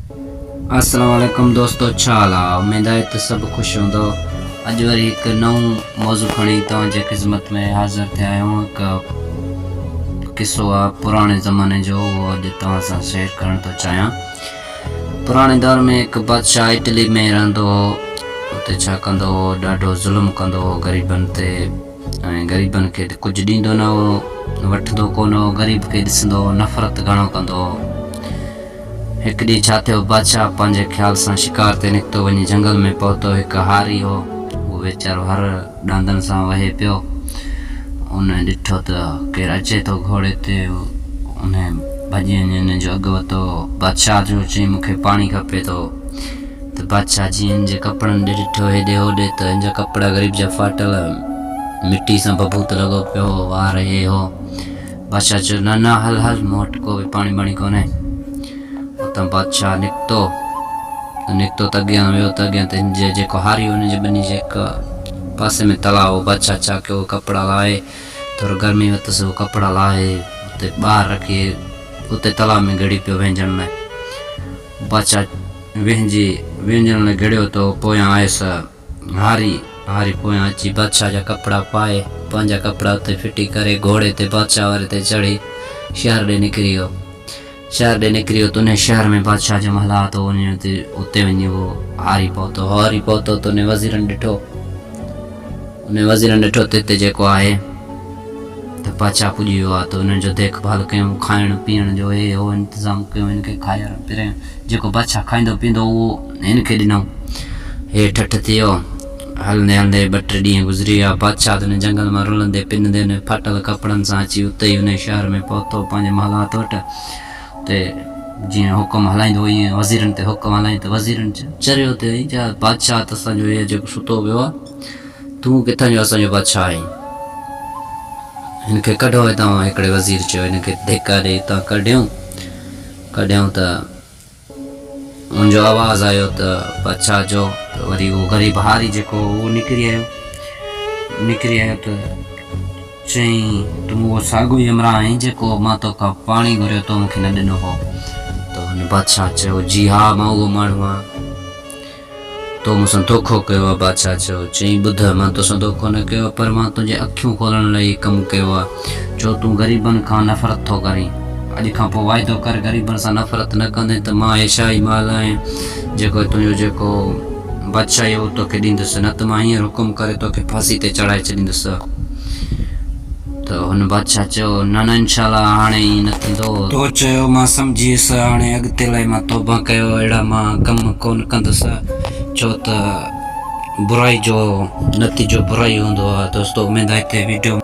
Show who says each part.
Speaker 1: अस्सलाम वालेकुम दोस्तों, छा हाल आहे? उमेद आहे त सभु ख़ुशि हूंदो। अॼु वरी हिकु नओं मौज़ू खणी तव्हांजे ख़िदमत में हाज़िर थिया आहियूं। हिकु किसो आहे पुराणे ज़माने जो, उहो अॼु तव्हां सां शेयर करणु थो चाहियां। पुराणे दौर में हिकु बादशाह इटली में रहंदो हो। उते छा कंदो हो, ॾाढो ज़ुल्म कंदो हो ग़रीबनि ते, ऐं ग़रीबनि खे कुझु ॾींदो न हो, वठंदो कोन हो, ग़रीब खे ॾिसंदो हो, नफ़रत घणो कंदो हो। हिकु ॾींहुं छा थियो, बादशाह पंहिंजे ख़्याल सां शिकार ते निकितो वञी जंगल में पहुतो। हिकु हारी हो, उहो वीचारो हर ॾांदनि सां वहे पियो। उन ॾिठो त केरु अचे थो घोड़े ते, उन भॼी वञी उन जो अॻु वरितो। बादशाह जो चयईं मूंखे पाणी खपे थो। त बादशाह जीअं हिन जे कपिड़नि ॾे ॾिठो हेॾे होॾे, त हिन जा कपिड़ा ग़रीब जा फाटल, मिटी सां बबूत लॻो पियो, वार हे हो। बादशाह चयो न न हल हल, मूं वटि को बि पाणी वाणी कोन्हे। उतां बादशाह निकितो त अॻियां वियो त अॻियां त हिन जे जेको हारी हुन जे ॿिन्ही जे हिकु पासे में तलाउ हो। बादशाह छा कयो, कपिड़ा लाहे, थोरो गर्मी वरितसि, उहो कपिड़ा लाहे उते ॿाहिरि रखी उते तलाउ में ॻड़ी पियो विहिंजण लाइ। बादशाह विहिंजण लाइ ॻड़ियो त पोयां आयुसि हारी पोयां अची बादशाह जा कपिड़ा पाए, पंहिंजा कपिड़ा उते फिटी करे घोड़े ते बादशाह वारे ते चढ़ी शहर ॾे निकिरी वियो। त उन शहर में बादशाह जो महल आहे, त उते वञी उहो हारी पहुतो त उन वज़ीरनि ॾिठो त हिते जेको आहे त बादशाह पुॼी वियो आहे। त उन्हनि जो देखभाल कयूं, खाइण पीअण जो हे हो इंतज़ाम कयूं, हिनखे खाइण पीअण जेको बादशाह खाईंदो पीअंदो उहो हिनखे ॾिनऊं। हे ठठ थी वियो। हलंदे हलंदे 2-3 ॾींहं गुज़री विया। बादशाह त उन जंगल मां रुलंदे पिनंदे उन फाटल कपिड़नि सां अची उते ई उन शहर में पहुतो, पंहिंजे महलात वटि। ते जीअं हुकुम हलाईंदो ईअं वज़ीरनि ते हुकुम हलाईं, त वज़ीरनि चरियो त जा बादशाह त असांजो इहो जेको सुतो पियो आहे, तूं किथां जो असांजो बादशाह आहीं, हिनखे कढो हितां। हिकिड़े वज़ीर चयो हिनखे धिका ॾेई हितां कढियऊं त मुंहिंजो आवाज़ु आयो त बादशाह जो, त वरी उहो ग़रीब हारी जेको उहो निकिरी आयो त चईं तूं उहो साॻियो ई अमरा आहीं जेको मां तोखां पाणी घुरियो तो मूंखे न ॾिनो हो। त हुन बादशाह चयो जी हा, मां उहो माण्हू आहियां, तो मूंसां धोखो कयो आहे। बादशाह चईं ॿुध, मां तोसां धोखो न कयो, पर मां तुंहिंजे अखियूं खोलण लाइ कमु कयो आहे। छो तूं ग़रीबनि खां नफ़रत थो करीं, अॼु खां पोइ वाइदो कर ग़रीबनि सां नफ़रत न कंदे त मां ऐशाई माल आहियां जेको तुंहिंजो जेको बादशाही उहो तोखे ॾींदुसि, न त मां हींअर हुकुम करे तोखे फांसी ते चढ़ाए छॾींदुसि। त हुन बादशाह चयो न न इंशाअल्लाह हाणे ईअं न थींदो। तो चयो मां सम्झी वियुसि, हाणे अॻिते लाइ मां तौबा कयो, अहिड़ा मां कम कोन कंदुसि, छो त बुराई जो नतीजो बुराई हूंदो आहे। दोस्तो उमेद आहे हिते वीडियो